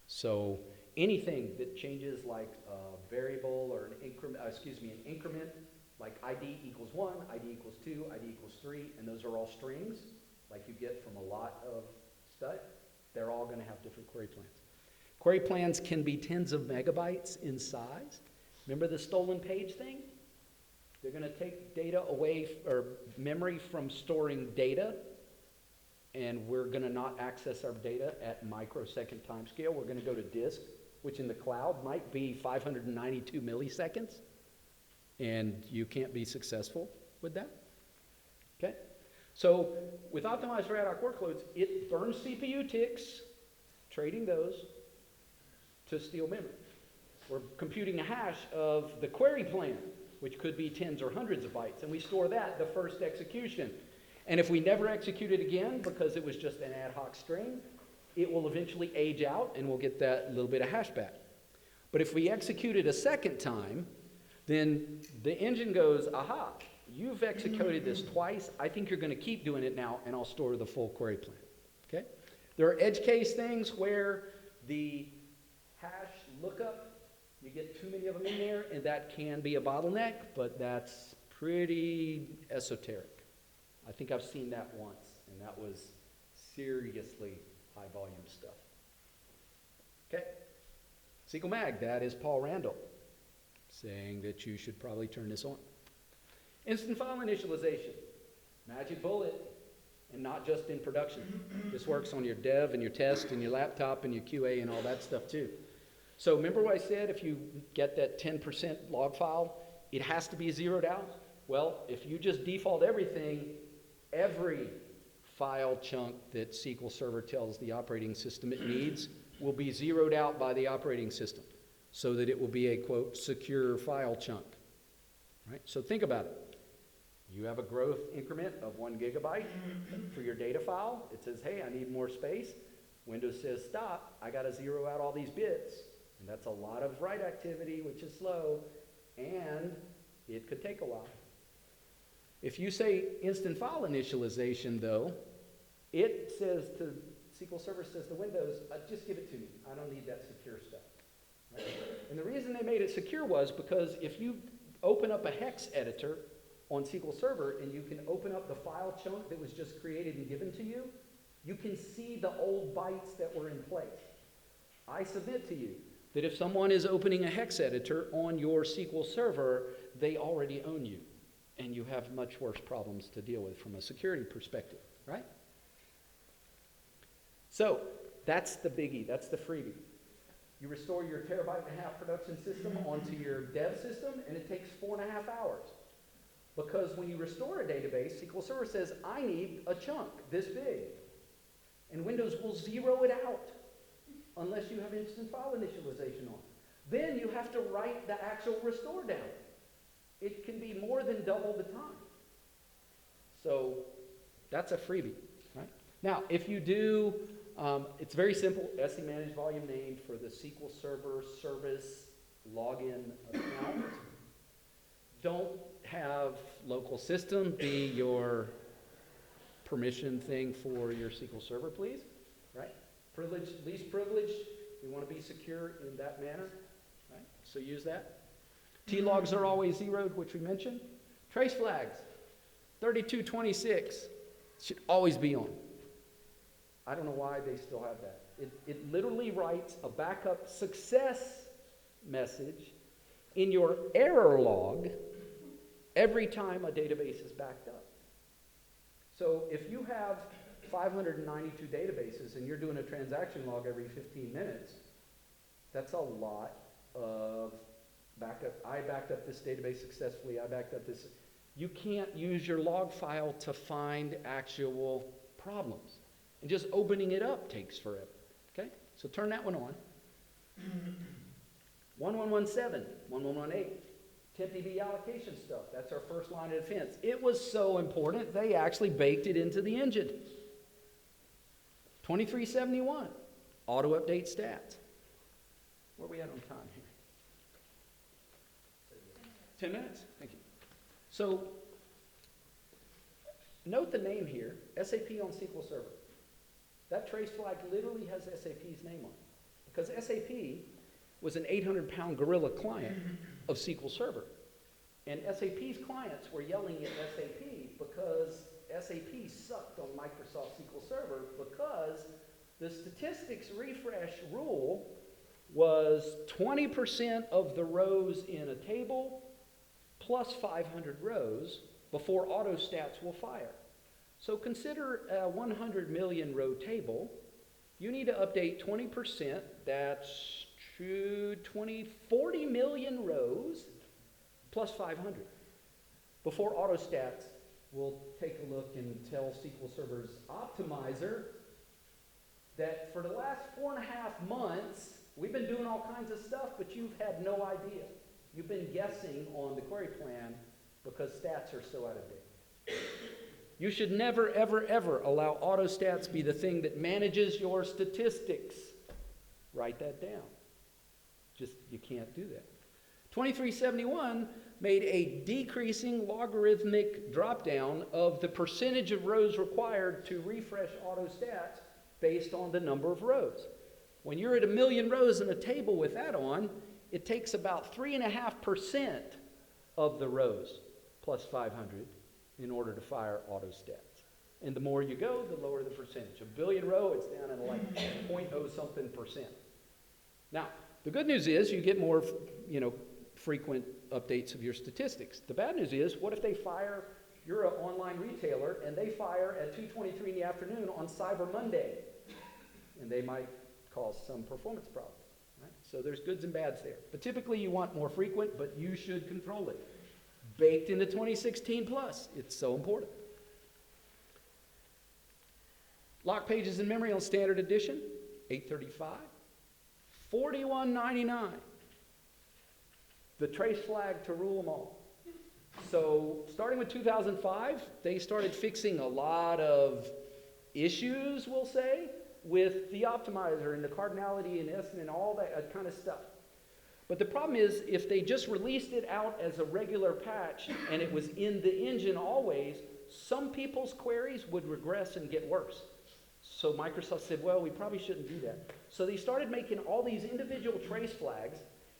So anything that changes like a variable or an increment, like ID equals 1, ID equals 2, ID equals 3, and those are all strings, like you get from a lot of stuff, they're all going to have different query plans. Query plans can be tens of megabytes in size. Remember the stolen page thing? They're going to take data away, or memory from storing data, and we're going to not access our data at microsecond time scale. We're going to go to disk, which in the cloud might be 592 milliseconds, and you can't be successful with that. Okay? So with Optimized for Ad Hoc Workloads, it burns CPU ticks, trading those to steal memory. We're computing a hash of the query plan, which could be tens or hundreds of bytes, and we store that the first execution. And if we never execute it again because it was just an ad hoc string, it will eventually age out and we'll get that little bit of hash back. But if we execute it a second time, then the engine goes, aha, you've executed this twice. I think you're going to keep doing it now, and I'll store the full query plan. Okay? There are edge case things where the hash lookup, you get too many of them in there, and that can be a bottleneck, but that's pretty esoteric. I think I've seen that once, and that was seriously high volume stuff. Okay? SQL Mag, that is Paul Randall saying that you should probably turn this on. Instant file initialization, magic bullet, and not just in production. This works on your dev and your test and your laptop and your QA and all that stuff too. So remember what I said, if you get that 10% log file, it has to be zeroed out? Well, if you just default everything, every file chunk that SQL Server tells the operating system it needs will be zeroed out by the operating system so that it will be a, quote, secure file chunk. Right? So think about it. You have a growth increment of 1 gigabyte for your data file. It says, hey, I need more space. Windows says, stop. I got to zero out all these bits. And that's a lot of write activity, which is slow, and it could take a while. If you say instant file initialization, though, it says to SQL Server says to Windows, just give it to me. I don't need that secure stuff. Right? And the reason they made it secure was because if you open up a hex editor on SQL Server and you can open up the file chunk that was just created and given to you, you can see the old bytes that were in place. I submit to you that if someone is opening a hex editor on your SQL Server, they already own you, and you have much worse problems to deal with from a security perspective, right? So that's the biggie, that's the freebie. You restore your 1.5 terabyte production system onto your dev system, and it takes 4.5 hours. Because when you restore a database, SQL Server says, I need a chunk this big. And Windows will zero it out unless you have instant file initialization on. Then you have to write the actual restore down. It can be more than double the time. So that's a freebie, right? Now, if you do, it's very simple, SE manage volume name for the SQL Server service login account. Don't have local system be your permission thing for your SQL Server, please, right? Privilege, least privilege, we want to be secure in that manner, right? So use that. T-logs are always zeroed, which we mentioned. Trace flags, 3226, should always be on. I don't know why they still have that. It literally writes a backup success message in your error log every time a database is backed up. So if you have 592 databases and you're doing a transaction log every 15 minutes, that's a lot of backup. I backed up this database successfully. I backed up this. You can't use your log file to find actual problems. And just opening it up takes forever. Okay? So turn that one on. 1117, 1118, TempDB allocation stuff. That's our first line of defense. It was so important, they actually baked it into the engine. 2371, auto update stats. Where are we at on time here? 10 minutes? Thank you. So, note the name here, SAP on SQL Server. That trace flag literally has SAP's name on it. Because SAP was an 800-pound gorilla client of SQL Server. And SAP's clients were yelling at SAP because SAP sucked on Microsoft SQL Server because the statistics refresh rule was 20% of the rows in a table plus 500 rows before autostats will fire. So consider a 100 million row table. You need to update 20%, that's 40 million rows plus 500 before autostats will take a look and tell SQL Server's optimizer that for the last 4.5 months, we've been doing all kinds of stuff, but you've had no idea. You've been guessing on the query plan because stats are so out of date. You should never, ever, ever allow autostats be the thing that manages your statistics. Write that down. Just, you can't do that. 2371 made a decreasing logarithmic drop-down of the percentage of rows required to refresh autostats based on the number of rows. When you're at 1 million rows in a table with that on, it takes about 3.5% of the rows plus 500 in order to fire autostats. And the more you go, the lower the percentage. 1 billion row, it's down at like 0.0 something percent. Now, the good news is you get more, frequent updates of your statistics. The bad news is, what if they fire, you're an online retailer, and they fire at 2:23 in the afternoon on Cyber Monday? And they might cause some performance problems. Right? So there's goods and bads there. But typically you want more frequent, but you should control it. Baked into 2016 plus. It's so important. Lock pages in memory on standard edition, 835. 4199. The trace flag to rule them all. So starting with 2005, they started fixing a lot of issues, we'll say, with the optimizer and the cardinality and S and all that kind of stuff. But the problem is, if they just released it out as a regular patch and it was in the engine always, some people's queries would regress and get worse. So Microsoft said, well, we probably shouldn't do that. So they started making all these individual trace flags,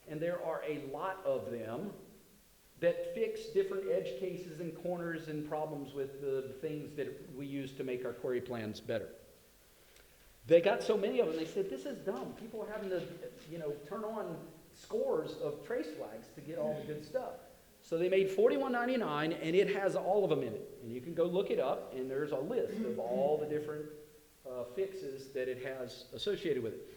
and there are a lot of them that fix different edge cases and corners and problems with the things that we use to make our query plans better. They got so many of them, they said, this is dumb. People are having to, turn on scores of trace flags to get all the good stuff. So they made 4199, and it has all of them in it. And you can go look it up, and there's a list of all the different fixes that it has associated with it.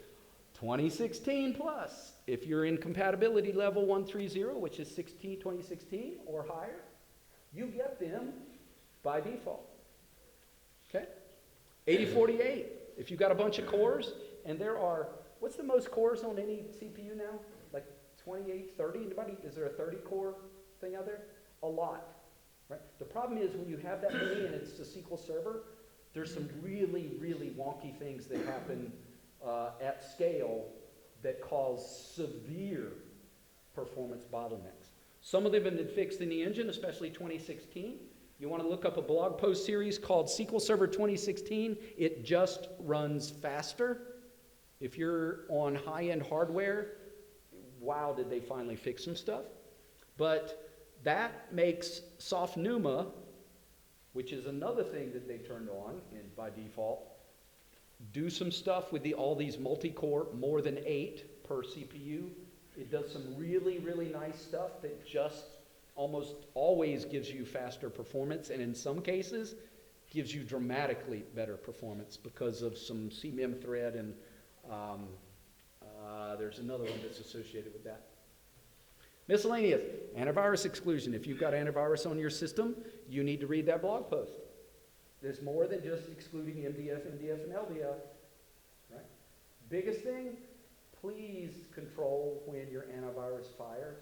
2016 plus, if you're in compatibility level 130, which is 2016 or higher, you get them by default. Okay? 8048, if you've got a bunch of cores, and there are, what's the most cores on any CPU now? Like 28, 30? Anybody? Is there a 30 core thing out there? A lot. Right? The problem is when you have that many and it's the SQL Server, there's some really, really wonky things that happen at scale that cause severe performance bottlenecks. Some of them have been fixed in the engine, especially 2016. You want to look up a blog post series called SQL Server 2016. It just runs faster. If you're on high-end hardware, wow, did they finally fix some stuff. But that makes soft NUMA, which is another thing that they turned on and by default, do some stuff with all these multi-core, more than 8 per CPU. It does some really, really nice stuff that just almost always gives you faster performance, and in some cases gives you dramatically better performance because of some CMIM thread, and there's another one that's associated with that. Miscellaneous, antivirus exclusion. If you've got antivirus on your system, you need to read that blog post. There's more than just excluding MDF, NDF, and LDF. Right? Biggest thing, please control when your antivirus fires,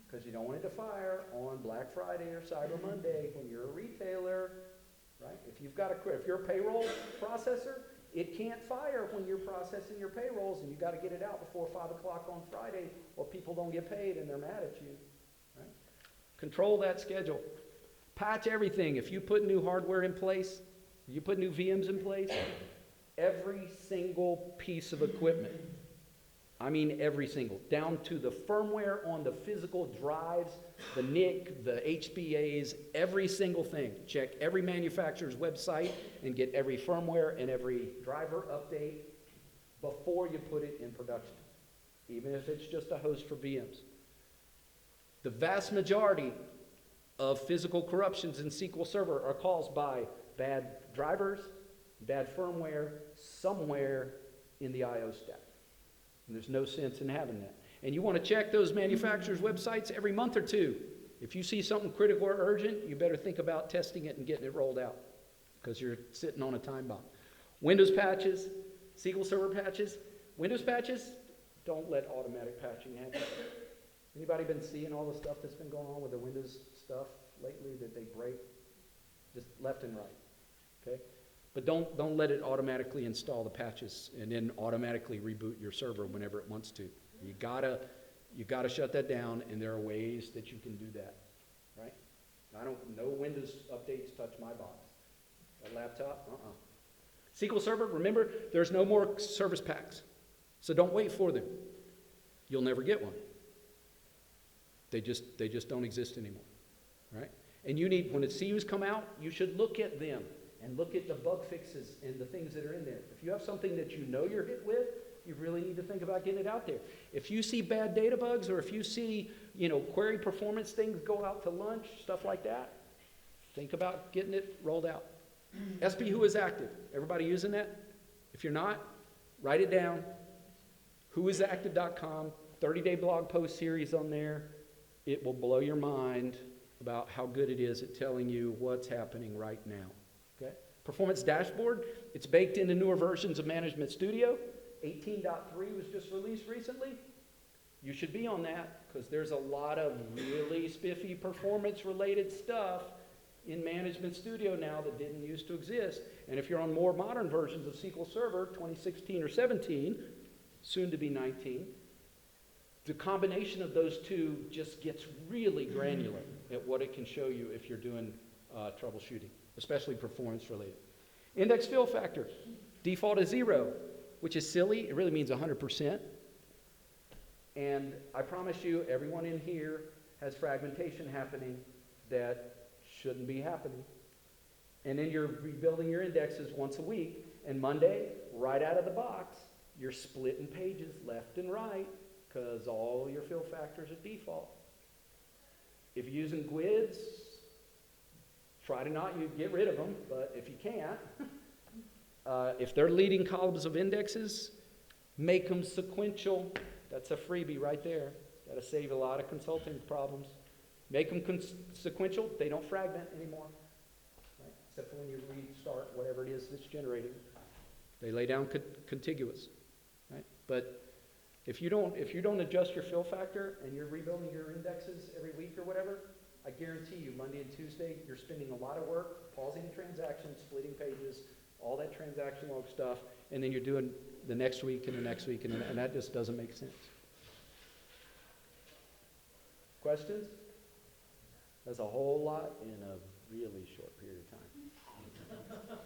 because you don't want it to fire on Black Friday or Cyber Monday when you're a retailer. Right? If you're a payroll processor, it can't fire when you're processing your payrolls, and you got to get it out before 5 o'clock on Friday, or people don't get paid and they're mad at you. Right? Control that schedule. Patch everything. If you put new hardware in place, you put new VMs in place, every single piece of equipment, I mean every single, down to the firmware on the physical drives, the NIC, the HBAs, every single thing. Check every manufacturer's website and get every firmware and every driver update before you put it in production, even if it's just a host for VMs. The vast majority of physical corruptions in SQL Server are caused by bad drivers, bad firmware, somewhere in the I/O stack. And there's no sense in having that. And you want to check those manufacturers' websites every month or two. If you see something critical or urgent, you better think about testing it and getting it rolled out, because you're sitting on a time bomb. Windows patches, SQL Server patches. Windows patches, don't let automatic patching happen. Anybody been seeing all the stuff that's been going on with the Windows stuff lately that they break? Just left and right, okay? But don't let it automatically install the patches and then automatically reboot your server whenever it wants to. You gotta shut that down, and there are ways that you can do that, right? No Windows updates touch my box. That laptop, SQL Server, remember, there's no more service packs, so don't wait for them. You'll never get one. They just don't exist anymore, right? And when the CUs come out, you should look at them and look at the bug fixes and the things that are in there. If you have something that you know you're hit with, you really need to think about getting it out there. If you see bad data bugs, or if you see, query performance things go out to lunch, stuff like that, think about getting it rolled out. SP Who is active. Everybody using that? If you're not, write it down. Whoisactive.com, 30-day blog post series on there. It will blow your mind about how good it is at telling you what's happening right now. Okay? Performance dashboard, it's baked into newer versions of Management Studio. 18.3 was just released recently. You should be on that, because there's a lot of really spiffy performance-related stuff in Management Studio now that didn't used to exist. And if you're on more modern versions of SQL Server, 2016 or 17, soon to be 19, the combination of those two just gets really granular at what it can show you if you're doing troubleshooting, especially performance-related. Index fill factor, default is 0, which is silly. It really means 100%. And I promise you, everyone in here has fragmentation happening that shouldn't be happening. And then you're rebuilding your indexes once a week, and Monday, right out of the box, you're splitting pages left and right, because all your fill factors are default. If you're using GUIDs, try to not get rid of them, but if you can't, if they're leading columns of indexes, make them sequential. That's a freebie right there. That'll save a lot of consulting problems. Make them sequential. They don't fragment anymore, right? Except for when you restart whatever it is that's generating. They lay down contiguous, right? But if you don't adjust your fill factor and you're rebuilding your indexes every week or whatever, I guarantee you Monday and Tuesday you're spending a lot of work pausing transactions, splitting pages, all that transaction log stuff, and then you're doing the next week and the next week, and that just doesn't make sense. Questions? That's a whole lot in a really short period of time.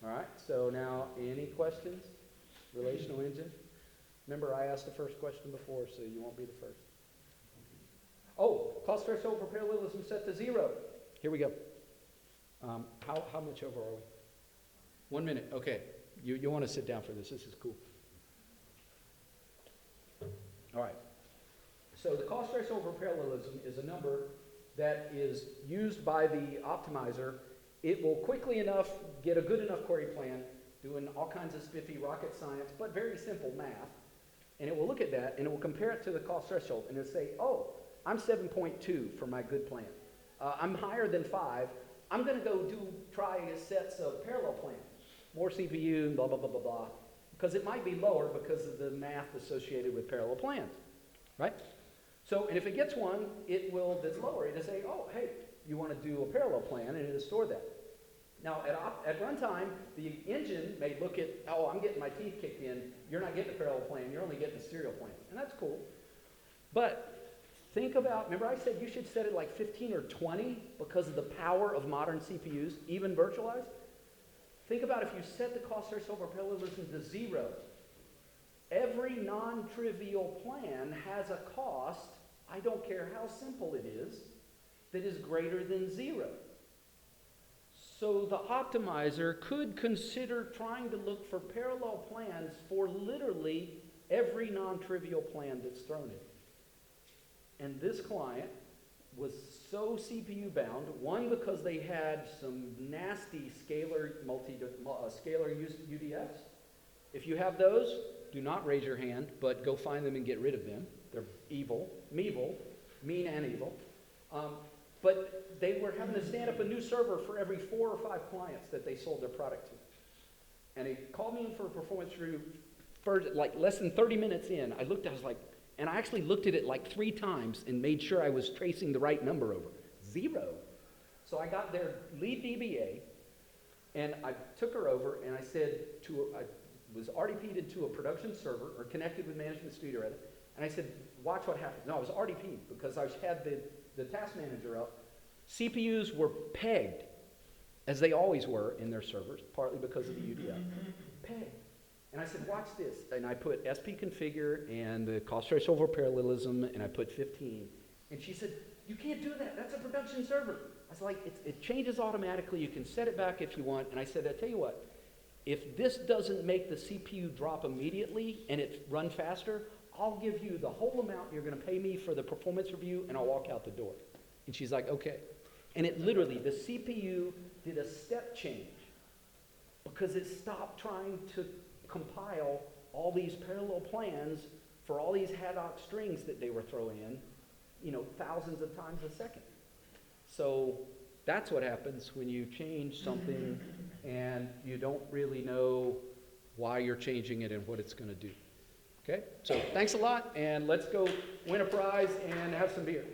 All right, so now any questions? Relational engine? Remember, I asked the first question before, so you won't be the first. Oh, cost threshold for parallelism set to 0. Here we go. How much over are we? 1 minute, okay. You want to sit down for this. This is cool. All right. So the cost threshold for parallelism is a number that is used by the optimizer. It will quickly enough get a good enough query plan, doing all kinds of spiffy rocket science, but very simple math. And it will look at that, and it will compare it to the cost threshold, and it'll say, oh, I'm 7.2 for my good plan. I'm higher than 5. I'm going to go try sets of parallel plans. More CPU, blah, blah, blah, blah, blah. Because it might be lower because of the math associated with parallel plans, right? So, and if it gets one, that's lower, it'll say, oh, hey, you want to do a parallel plan, and it'll store that. Now, at runtime, the engine may look at, oh, I'm getting my teeth kicked in. You're not getting a parallel plan. You're only getting a serial plan. And that's cool. But think about, remember I said you should set it like 15 or 20 because of the power of modern CPUs, even virtualized? Think about if you set the cost threshold for parallelism to 0. Every non-trivial plan has a cost, I don't care how simple it is, that is greater than 0. So the optimizer could consider trying to look for parallel plans for literally every non-trivial plan that's thrown in. And this client was so CPU bound, one, because they had some nasty scalar UDFs. If you have those, do not raise your hand, but go find them and get rid of them. They're evil, mean and evil. But they were having to stand up a new server for every 4 or 5 clients that they sold their product to. And he called me in for a performance review for like less than 30 minutes in. I was like, and I actually looked at it like 3 times and made sure I was tracing the right number over. 0. So I got their lead DBA, and I took her over, and I said I was RDP'd into a production server, or connected with Management Studio rather, and I said, watch what happens. No, I was RDP'd because I had the task manager up. CPUs were pegged, as they always were in their servers, partly because of the UDF. Pegged. And I said, watch this. And I put SP configure and the cost threshold for parallelism, and I put 15. And she said, you can't do that. That's a production server. I was like, it changes automatically. You can set it back if you want. And I said, I tell you what, if this doesn't make the CPU drop immediately and it run faster, I'll give you the whole amount you're going to pay me for the performance review, and I'll walk out the door. And she's like, okay. And it literally, the CPU did a step change because it stopped trying to compile all these parallel plans for all these haddock strings that they were throwing in, thousands of times a second. So that's what happens when you change something and you don't really know why you're changing it and what it's going to do. Okay, so thanks a lot, and let's go win a prize and have some beer.